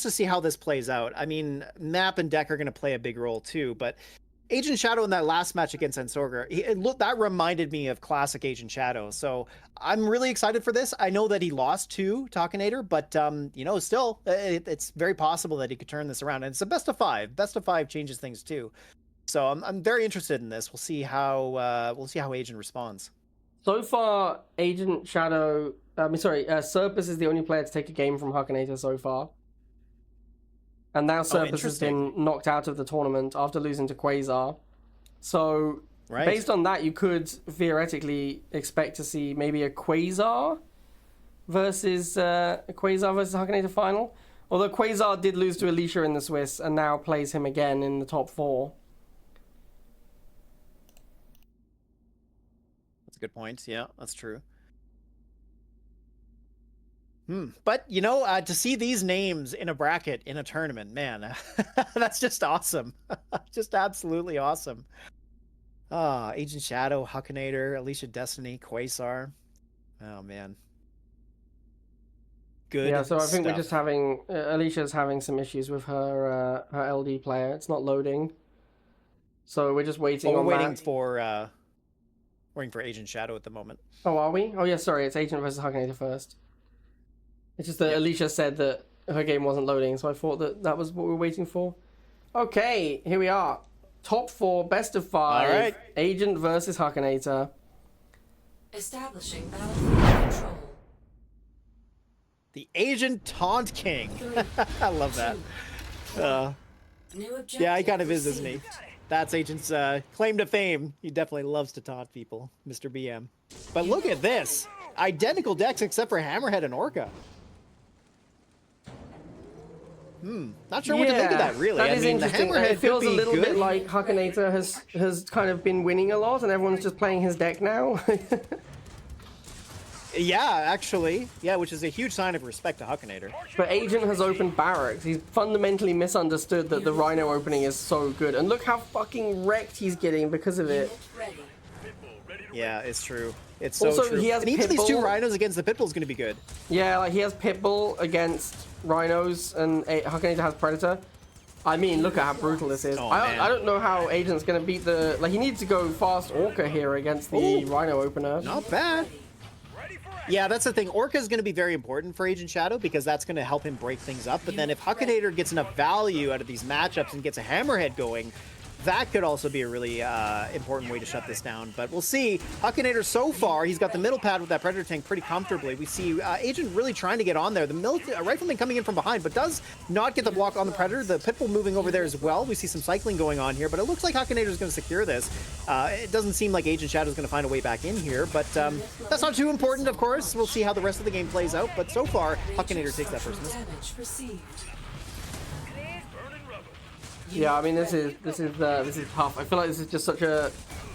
to see how this plays out. I mean, map and deck are going to play a big role too, but Agent Shadow in that last match against Ensorger, that reminded me of classic Agent Shadow. So I'm really excited for this. I know that he lost to Hukinator, but you know, still, it's very possible that he could turn this around. And it's a best of 5. Best of 5 changes things too. So I'm very interested in this. We'll see how Agent responds. So far, Agent Shadow, Serpus is the only player to take a game from Hukinator so far. And now Serpus has been knocked out of the tournament after losing to Quasar. So, based on that, you could theoretically expect to see maybe a Quasar versus Hukinator final. Although Quasar did lose to Alicia in the Swiss and now plays him again in the top 4. That's a good point. Yeah, that's true. But, you know, to see these names in a bracket in a tournament, man, that's just awesome. Just absolutely awesome. Agent Shadow, Hukinator, Alicia Destiny, Quasar. Oh, man. Good. Yeah, so I think stuff. we're just having... Alicia's having some issues with her her LD player. It's not loading. So we're just waiting on waiting for Agent Shadow at the moment. Oh, are we? Oh, yeah, sorry. It's Agent versus Hukinator first. It's just that Alicia said that her game wasn't loading, so I thought that was what we were waiting for. Okay, here we are. Top 4, best of 5. All right. Agent versus Hukinator. Establishing battlefield control. The Agent Taunt King. I love that. Yeah, he kind of is, isn't he? That's Agent's claim to fame. He definitely loves to taunt people, Mr. BM. But look at this. Identical decks except for Hammerhead and Orca. Not sure what to think of that, really. That is interesting. It feels a little good. bit like Hukinator has kind of been winning a lot, and everyone's just playing his deck now. Yeah, actually. Yeah, which is a huge sign of respect to Hukinator. But Agent has opened Barracks. He's fundamentally misunderstood that the Rhino opening is so good. And look how fucking wrecked he's getting because of it. Yeah, it's true. It's so also, true. He has and even these 2 Rhinos against the Pitbull is going to be good. Yeah, like he has Pitbull against Rhinos, and Hukinator has Predator. I mean, look at how brutal this is. I don't know how Agent's going to beat the... Like, he needs to go fast Orca here against the Rhino opener. Not bad. Yeah, that's the thing. Orca is going to be very important for Agent Shadow because that's going to help him break things up. But then if Hukinator gets enough value out of these matchups and gets a Hammerhead going, that could also be a really important way to shut this down. But we'll see. Hukinator so far, he's got the middle pad with that Predator tank pretty comfortably. We see Agent really trying to get on there. The Rifleman coming in from behind, but does not get the block on the Predator. The Pitbull moving over there as well. We see some cycling going on here, but it looks like Hukinator is going to secure this. It doesn't seem like Agent Shadow is going to find a way back in here, but that's not too important, of course. We'll see how the rest of the game plays out, but so far, Hukinator takes that first miss. Yeah, I mean, this is tough. I feel like this is just such a...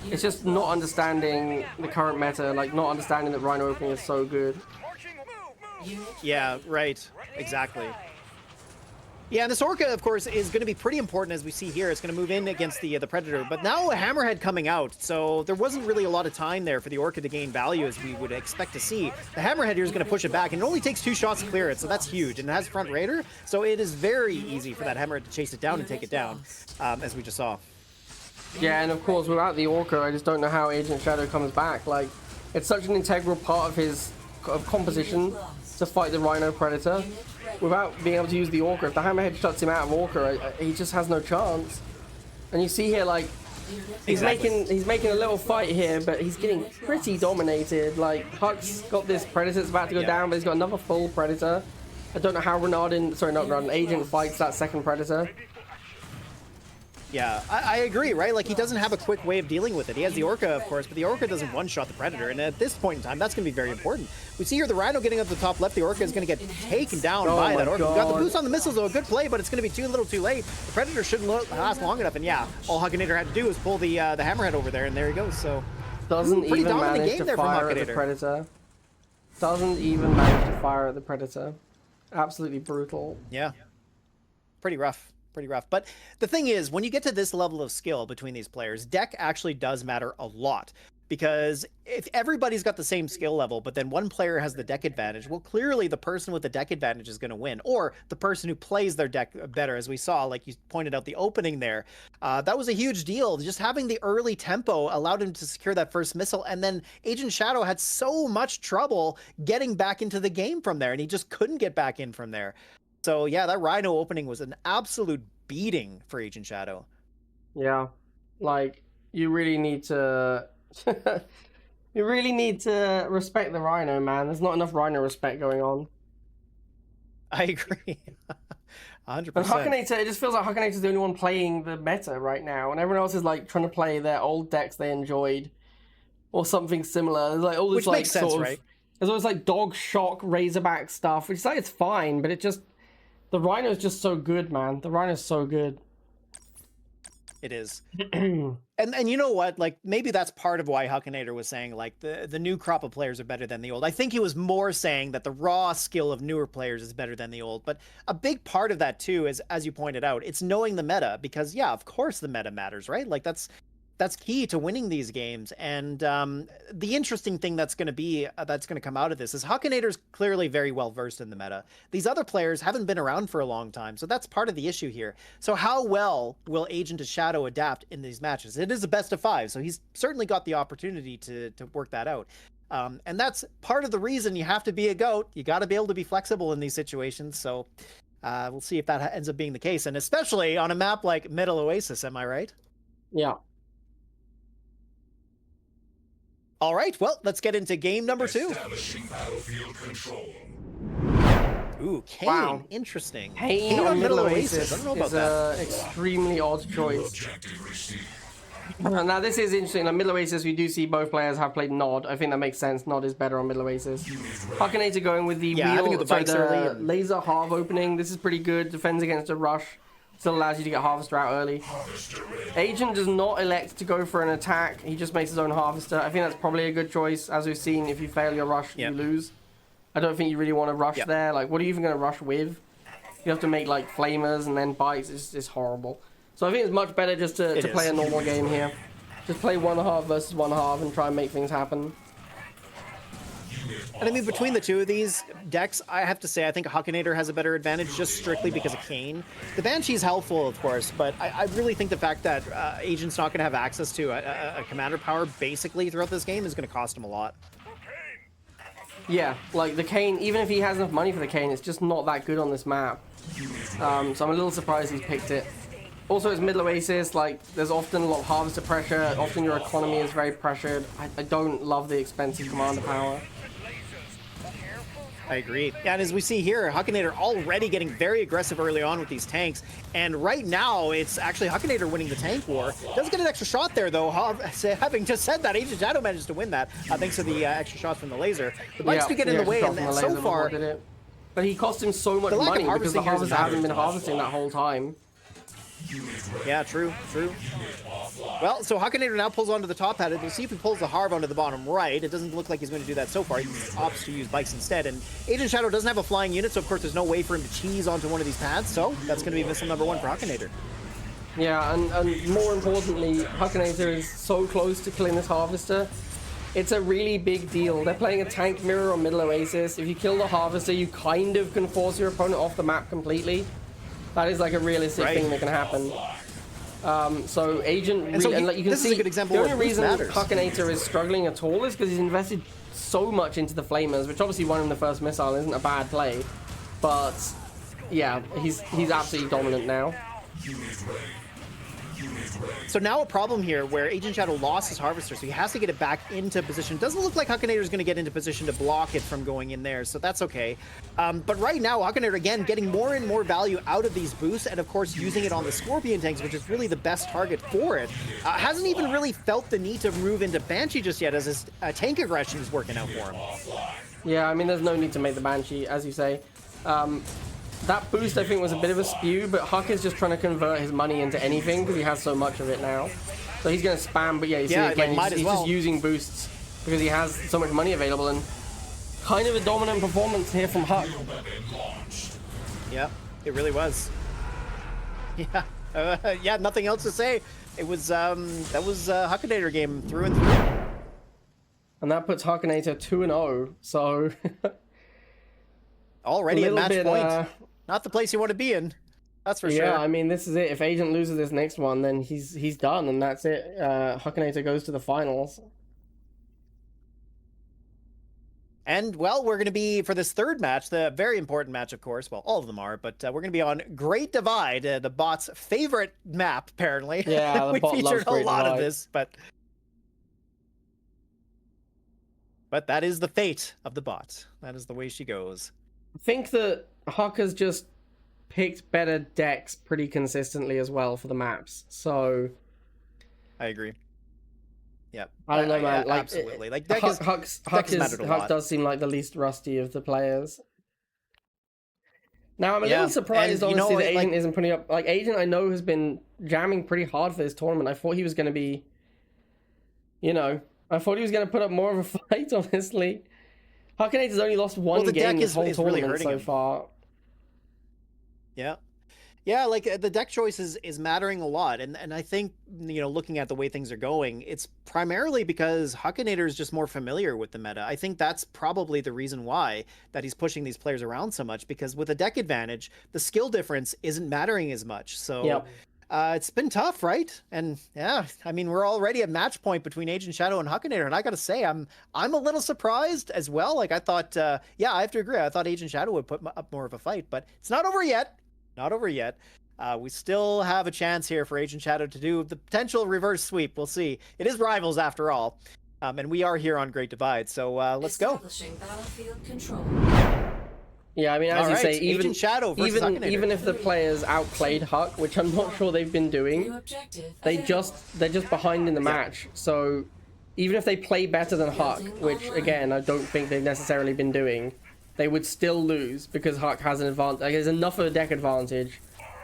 It's just not understanding the current meta, like not understanding that Rhino opening is so good. Yeah, right. Exactly. Yeah, and this Orca, of course, is going to be pretty important as we see here. It's going to move in against the Predator, but now a Hammerhead coming out, so there wasn't really a lot of time there for the Orca to gain value as we would expect to see. The Hammerhead here is going to push it back, and it only takes 2 shots to clear it, so that's huge, and it has Front Raider, so it is very easy for that Hammerhead to chase it down and take it down, as we just saw. Yeah, and of course, without the Orca, I just don't know how Agent Shadow comes back. Like, it's such an integral part of his composition to fight the Rhino Predator. Without being able to use the Orca, if the Hammerhead shuts him out of Orca, he just has no chance. And you see here, like, he's making a little fight here, but he's getting pretty dominated. Like, Huck's got this Predator that's about to go down, but he's got another full Predator. I don't know how Agent fights that second Predator. Yeah, I agree, right? Like, he doesn't have a quick way of dealing with it. He has the Orca, of course, but the Orca doesn't one-shot the Predator, and at this point in time, that's going to be very important. We see here the Rhino getting up the top left. The Orca is going to get taken down by that Orca. We've got the boost on the missiles, though, a good play, but it's going to be too little too late. The Predator shouldn't last long enough, and yeah, all Hukinator had to do was pull the Hammerhead over there, and there he goes, so... Doesn't even manage to fire at the Predator. Doesn't even manage to fire at the Predator. Absolutely brutal. Yeah. Pretty rough. Pretty rough. But the thing is, when you get to this level of skill between these players, deck actually does matter a lot. because if everybody's got the same skill level, but then one player has the deck advantage, well, clearly the person with the deck advantage is going to win, or the person who plays their deck better, as we saw, like you pointed out the opening there. That was a huge deal. Just having the early tempo allowed him to secure that first missile, and then Agent Shadow had so much trouble getting back into the game from there, and he just couldn't get back in from there. So yeah, that Rhino opening was an absolute beating for Agent Shadow. Yeah, like you really need to you really need to respect the Rhino, man. There's not enough Rhino respect going on. I agree. 100%. And Hukinator, it just feels like Hukinator's the only one playing the meta right now, and everyone else is like trying to play their old decks they enjoyed or something similar. There's like all this Which like makes sense, sort of, right? There's always like Dog Shock, Razorback stuff, which is like it's fine, but it just the Rhino's just so good, man. The Rhino's so good. It is. And you know what? Like, maybe that's part of why Hukinator was saying, like, the new crop of players are better than the old. I think he was more saying that the raw skill of newer players is better than the old. But a big part of that, too, is, as you pointed out, it's knowing the meta. Because, yeah, of course the meta matters, right? Like, that's key to winning these games. And the interesting thing that's going to come out of this is Hukinator's clearly very well versed in the meta. These other players haven't been around for a long time, so that's part of the issue here. So how well will Agent of Shadow adapt in these matches? It is a best of 5, so he's certainly got the opportunity to work that out. And that's part of the reason you have to be a GOAT. You got to be able to be flexible in these situations. So we'll see if that ends up being the case, and especially on a map like Middle Oasis. Am I right? Yeah. All right, well, let's get into game number 2. Battlefield control. Ooh, Kane. Wow. Interesting. Kane on Middle Oasis I don't know about is that. an extremely odd choice. Objective received. Now this is interesting. On Middle Oasis, we do see both players have played Nod. I think that makes sense. Nod is better on Middle Oasis. Hukinator going with the having the bikes early and... laser halve opening. This is pretty good. Defends against a rush. Still allows you to get Harvester out early. Agent does not elect to go for an attack. He just makes his own Harvester. I think that's probably a good choice. As we've seen, if you fail your rush, you lose. I don't think you really want to rush there. Like, what are you even going to rush with? You have to make, like, flamers and then bikes. It's horrible. So I think it's much better just to play a normal game here. Just play 1/2 versus 1/2 and try and make things happen. And I mean, between the two of these decks, I have to say, I think Hukinator has a better advantage just strictly because of Kane. The Banshee is helpful, of course, but I really think the fact that Agent's not going to have access to a commander power basically throughout this game is going to cost him a lot. Yeah, like the Kane, even if he has enough money for the Kane, it's just not that good on this map. So I'm a little surprised he's picked it. Also, it's Middle Oasis, like, there's often a lot of Harvester pressure, often your economy is very pressured. I don't love the expensive commander power. I agree. And as we see here, Hukinator already getting very aggressive early on with these tanks. And right now, it's actually Hukinator winning the tank war. Does get an extra shot there, though. Having just said that, Agent Shadow managed to win that thanks to the extra shots from the laser. The bikes do get in the way, and so far... But he cost him so much money because the Harvesters haven't been harvesting that whole time. Yeah, true. Well, so Hukinator now pulls onto the top pad. We'll see if he pulls the Harv onto the bottom right. It doesn't look like he's going to do that so far. He opts to use bikes instead. And Agent Shadow doesn't have a flying unit, so of course there's no way for him to cheese onto one of these pads. So that's going to be missile number 1 for Hukinator. Yeah, and more importantly, Hukinator is so close to killing this Harvester. It's a really big deal. They're playing a tank mirror on Middle Oasis. If you kill the Harvester, you kind of can force your opponent off the map completely. That is like a realistic thing that can happen. So Agent, and like you can see, the only reason Hukinator is struggling at all is because he's invested so much into the Flamers, which obviously won him the first missile isn't a bad play. But yeah, he's absolutely dominant now. So now a problem here where Agent Shadow lost his Harvester, so he has to get it back into position. Doesn't look like Hukinator is going to get into position to block it from going in there, so that's okay. But right now, Hukinator, again, getting more and more value out of these boosts, and of course using it on the Scorpion tanks, which is really the best target for it. Hasn't even really felt the need to move into Banshee just yet, as his tank aggression is working out for him. Yeah, I mean, there's no need to make the Banshee, as you say. That boost, I think, was a bit of a spew, but Huck is just trying to convert his money into anything because he has so much of it now. So he's going to spam, but yeah, you see again, he's just using boosts because he has so much money available, and kind of a dominant performance here from Huck. Yeah, it really was. Yeah, yeah, nothing else to say. It was, that was a Hukinator game through and through. And that puts Hukinator 2-0. So Already at match bit, point. Not the place you want to be in. That's for sure. yeah, I mean, this is it. If Agent loses this next one, then he's done, and that's it. Hukinator goes to the finals. And, well, we're going to be, for this third match, the very important match, of course. Well, all of them are, but we're going to be on Great Divide, the bot's favorite map, apparently. Yeah, the we bot loves featured a Great lot of Divide. this, but that is the fate of the bot. That is the way she goes. I think that Huck has just picked better decks pretty consistently as well for the maps. So I agree. Yep. I don't know, man. Like, absolutely. Like Huck does seem like the least rusty of the players. Now I'm a little surprised, and, honestly, that Agent isn't putting up. Like, Agent, I know, has been jamming pretty hard for this tournament. I thought he was going to be, I thought he was going to put up more of a fight. Honestly, Hukinator's only lost one game this whole tournament so far. Yeah. Yeah, like the deck choice is mattering a lot. And I think, looking at the way things are going, it's primarily because Hukinator is just more familiar with the meta. I think that's probably the reason why that he's pushing these players around so much, because with a deck advantage, the skill difference isn't mattering as much. So it's been tough, right? And yeah, I mean, we're already at match point between Agent Shadow and Hukinator, and I gotta say, I'm a little surprised as well. Like, I thought, I have to agree. I thought Agent Shadow would put up more of a fight, but it's not over yet. Not over yet. We still have a chance here for Agent Shadow to do the potential reverse sweep. We'll see. It is rivals after all. And we are here on Great Divide, so let's go. Battlefield control. Yeah, I mean, as you say, Agent Shadow versus Hukinator. Even if the players outplayed Huck, which I'm not sure they've been doing, they're just behind in the match. So even if they play better than Huck, which again I don't think they've necessarily been doing, they would still lose because Huck has an advantage. Like, there's enough of a deck advantage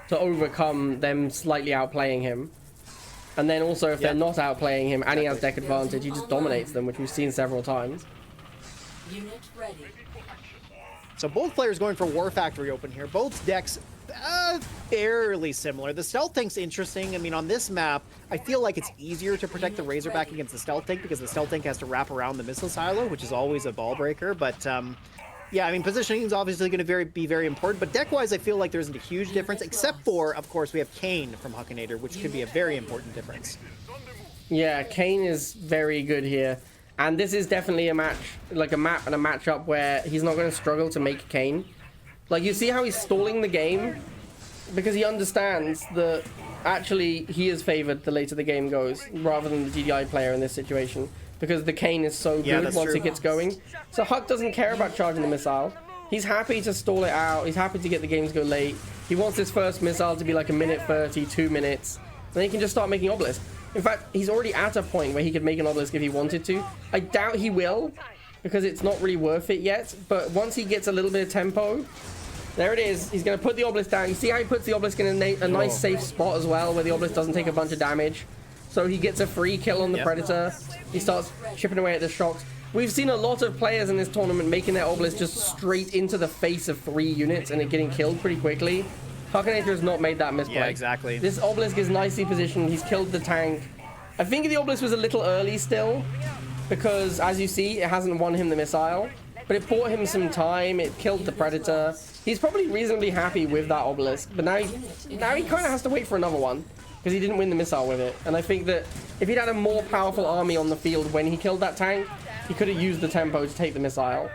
to overcome them slightly outplaying him. And then also, if they're not outplaying him and he has deck advantage, he just dominates them, which we've seen several times. Unit ready. So both players going for War Factory open here. Both decks fairly similar. The Stealth Tank's interesting. I mean, on this map, I feel like it's easier to protect the Razorback against the Stealth Tank because the Stealth Tank has to wrap around the missile silo, which is always a ball breaker. But yeah, I mean, positioning is obviously going to be very important, but deck-wise, I feel like there isn't a huge difference, except for, of course, we have Kane from Hukinator, which could be a very important difference. Yeah, Kane is very good here, and this is definitely a match, like a map and a matchup where he's not going to struggle to make Kane. Like, you see how he's stalling the game? Because he understands that actually he is favored the later the game goes, rather than the GDI player in this situation. Because the Kane is so good once it gets going. So Huck doesn't care about charging the missile. He's happy to stall it out. He's happy to get the game to go late. He wants his first missile to be like 1:30, 2 minutes. Then he can just start making obelisk. In fact, he's already at a point where he could make an obelisk if he wanted to. I doubt he will, because it's not really worth it yet. But once he gets a little bit of tempo, there it is. He's going to put the obelisk down. You see how he puts the obelisk in a nice safe spot as well, where the obelisk doesn't take a bunch of damage. So he gets a free kill on the Predator. He starts chipping away at the shocks. We've seen a lot of players in this tournament making their obelisk just straight into the face of 3 units and it getting killed pretty quickly. Hukinator has not made that misplay. Yeah, exactly. This obelisk is nicely positioned. He's killed the tank. I think the obelisk was a little early still, because as you see, it hasn't won him the missile. But it bought him some time. It killed the Predator. He's probably reasonably happy with that obelisk. But now he kind of has to wait for another one, because he didn't win the missile with it. And I think that if he'd had a more powerful army on the field when he killed that tank, he could have used the tempo to take the missile.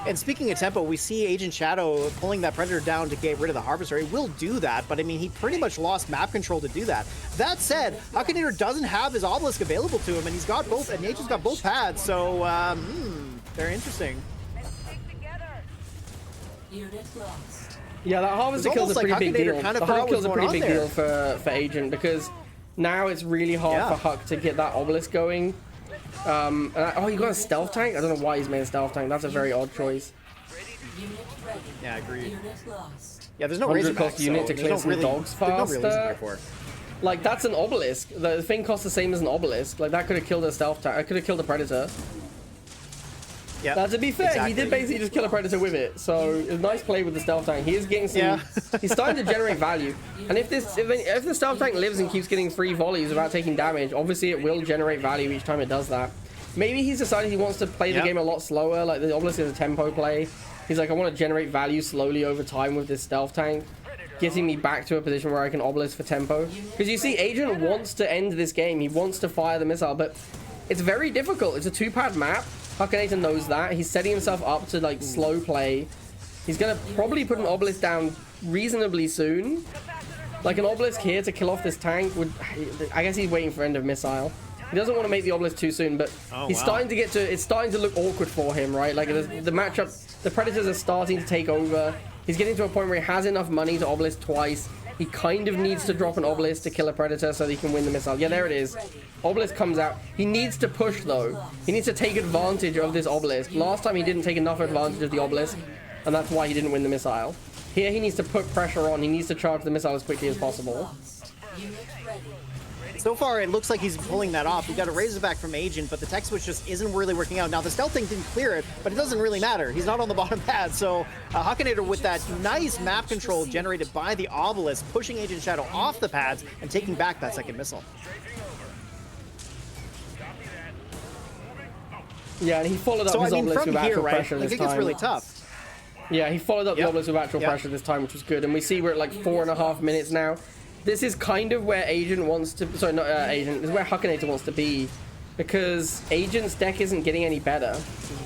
And speaking of tempo, we see Agent Shadow pulling that Predator down to get rid of the Harvester. He will do that, but I mean, he pretty much lost map control to do that. That said, Hukinator doesn't have his obelisk available to him, and he's got both, and Agent's got both pads, so very interesting. Unit lost. Yeah, that Harvester kill's a pretty big deal. Kind of the Huck kill's a pretty big deal for Agent, because now it's really hard for Huck to get that obelisk going. Oh, you got a stealth tank? I don't know why he's made a stealth tank. That's a very odd choice. Yeah, I agree. Yeah, there's no 100 Razorback, cost unit to clear some dogs faster. Like, that's an obelisk. The thing costs the same as an obelisk. Like, that could have killed a stealth tank. I could have killed a Predator. Yeah. Now, to be fair, he did basically just kill a Predator with it. So, it was a nice play with the stealth tank. He is getting some... He's starting to generate value. And if the stealth tank lives and keeps getting 3 volleys without taking damage, obviously it will generate value each time it does that. Maybe he's decided he wants to play the game a lot slower. Like the Obelisk is a tempo play. He's like, I want to generate value slowly over time with this stealth tank, getting me back to a position where I can Obelisk for tempo. Because you see, Agent wants to end this game. He wants to fire the missile, but it's very difficult. It's a 2-pad map. Hukinator knows that. He's setting himself up to like slow play. He's gonna probably put an Obelisk down reasonably soon. Like an Obelisk here to kill off this tank would... I guess he's waiting for end of missile. He doesn't want to make the Obelisk too soon, but he's starting to get to... It's starting to look awkward for him, right? Like the matchup... The Predators are starting to take over. He's getting to a point where he has enough money to Obelisk twice. He kind of needs to drop an Obelisk to kill a Predator so that he can win the missile. Yeah, there it is. Obelisk comes out. He needs to push, though. He needs to take advantage of this Obelisk. Last time he didn't take enough advantage of the Obelisk, and that's why he didn't win the missile. Here he needs to put pressure on. He needs to charge the missile as quickly as possible. So far, it looks like he's pulling that off. We got a Razorback from Agent, but the tech switch just isn't really working out. Now, the stealth thing didn't clear it, but it doesn't really matter. He's not on the bottom pad, so Hukinator with that nice map control generated by the Obelisk, pushing Agent Shadow off the pads and taking back that second missile. Yeah, and he followed up his Obelisk with actual pressure this time. It gets really tough. Yeah, he followed up the Obelisk with actual pressure this time, which was good. And we see we're at like 4.5 minutes now. This is kind of where Agent wants to... Sorry, not Agent. This is where Hukinator wants to be. Because Agent's deck isn't getting any better.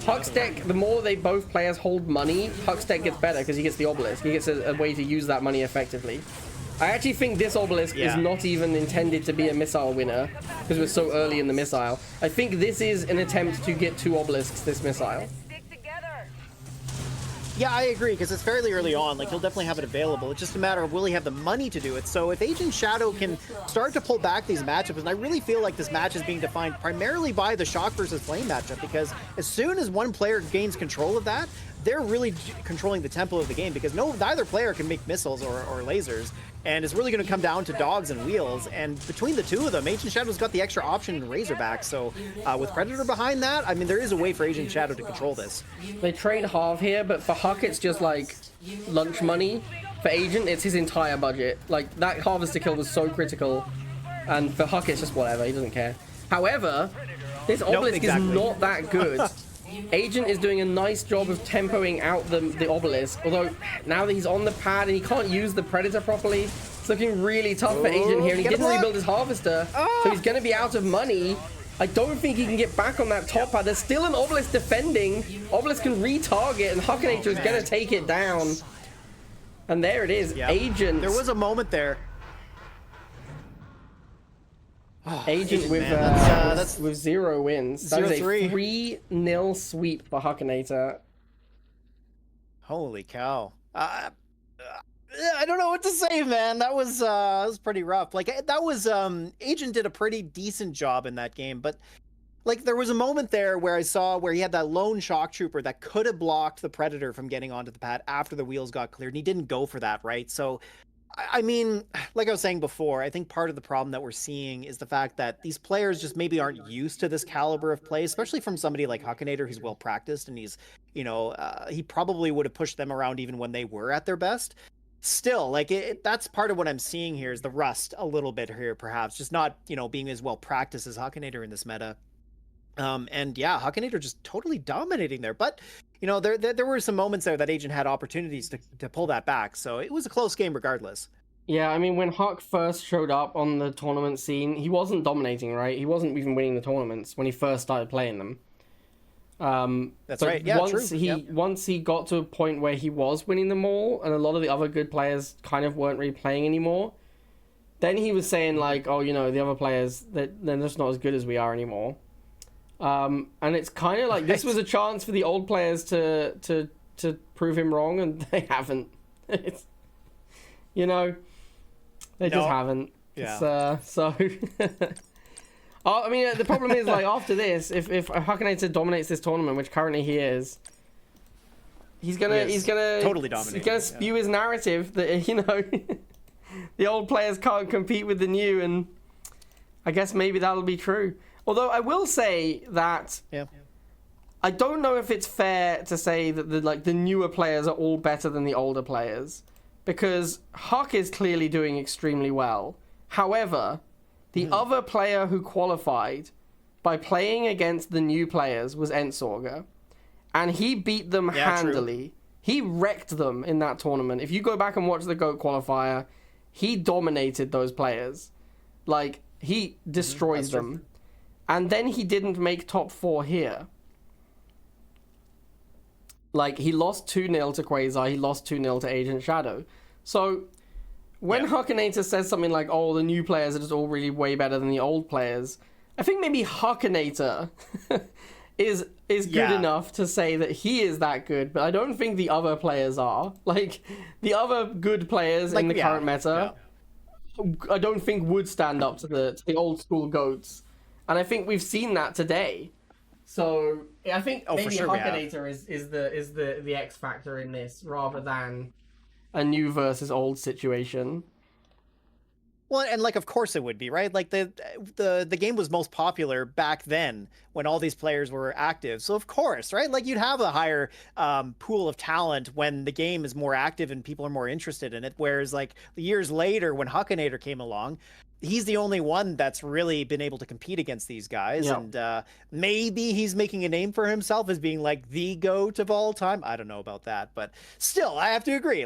Huck's deck, the more they both players hold money, Huck's deck gets better because he gets the Obelisk. He gets a way to use that money effectively. I actually think this Obelisk is not even intended to be a missile winner because we're so early in the missile. I think this is an attempt to get 2 Obelisks this missile. Yeah, I agree, because it's fairly early on. Like, he'll definitely have it available. It's just a matter of will he have the money to do it. So if Agent Shadow can start to pull back these matchups, and I really feel like this match is being defined primarily by the Shock versus Flame matchup, because as soon as one player gains control of that, they're really controlling the tempo of the game, because neither player can make missiles or lasers, and it's really going to come down to dogs and wheels. And between the two of them, Agent Shadow's got the extra option in Razorback. So with Predator behind that, I mean, there is a way for Agent Shadow to control this. They trade half here, but for Huck, it's just like lunch money. For Agent, it's his entire budget. Like, that Harvester kill was so critical, and for Huck, it's just whatever. He doesn't care. However, this Obelisk is not that good. Agent is doing a nice job of tempoing out the Obelisk, although now that he's on the pad and he can't use the Predator properly, it's looking really tough for Agent here, and he didn't rebuild his Harvester, so he's going to be out of money. I don't think he can get back on that top pad. There's still an Obelisk defending. Obelisk can retarget, and Hukinator is going to take it down. And there it is. Agent. There was a moment there. Agent with 0 wins. That is a 0-3. 3-0 sweep for Hukinator. Holy cow. I don't know what to say, man. That was pretty rough. Like, that was Agent did a pretty decent job in that game, but like there was a moment there where I saw where he had that lone shock trooper that could have blocked the Predator from getting onto the pad after the wheels got cleared, and he didn't go for that, right? So I mean, like I was saying before, I think part of the problem that we're seeing is the fact that these players just maybe aren't used to this caliber of play, especially from somebody like Hukinator who's well practiced, and he's, you know, he probably would have pushed them around even when they were at their best. Still, like, that's part of what I'm seeing here is the rust a little bit here, perhaps, just not, you know, being as well practiced as Hukinator in this meta. And yeah, Hukinator just totally dominating there. But, you know, there were some moments there that Agent had opportunities to pull that back. So it was a close game regardless. Yeah, I mean, when Huck first showed up on the tournament scene, he wasn't dominating, right? He wasn't even winning the tournaments when he first started playing them. That's right. Yeah, once he got to a point where he was winning them all, and a lot of the other good players kind of weren't really playing anymore, then he was saying like, oh, you know, the other players, they're just not as good as we are anymore. And it's kind of like this was a chance for the old players to prove him wrong, and they haven't. It's, you know, they just haven't. Yeah. So. I mean, the problem is, like, after this, if Hukinator dominates this tournament, which currently he is, he's gonna totally dominate. He's gonna spew his narrative that, you know, the old players can't compete with the new, and I guess maybe that'll be true. Although I will say that I don't know if it's fair to say that the newer players are all better than the older players, because Huck is clearly doing extremely well. However, the other player who qualified by playing against the new players was Entsorger, and he beat them handily. He wrecked them in that tournament. If you go back and watch the GOAT qualifier, he dominated those players. Like, he destroyed them. And then he didn't make top 4 here. Like, he lost 2-0 to Quasar, he lost 2-0 to Agent Shadow. So, when Hukinator says something like, oh, the new players are just all really way better than the old players, I think maybe Hukinator is good enough to say that he is that good, but I don't think the other players are. Like, the other good players in the current meta, I don't think would stand up to the old school GOATs. And I think we've seen that today. So I think maybe Hukinator is the X factor in this rather than a new versus old situation. Well, and like, of course it would be, right? Like the game was most popular back then when all these players were active. So of course, right? Like you'd have a higher pool of talent when the game is more active and people are more interested in it. Whereas like years later when Hukinator came along, he's the only one that's really been able to compete against these guys. Yep. And maybe he's making a name for himself as being like the GOAT of all time. I don't know about that, but still, I have to agree.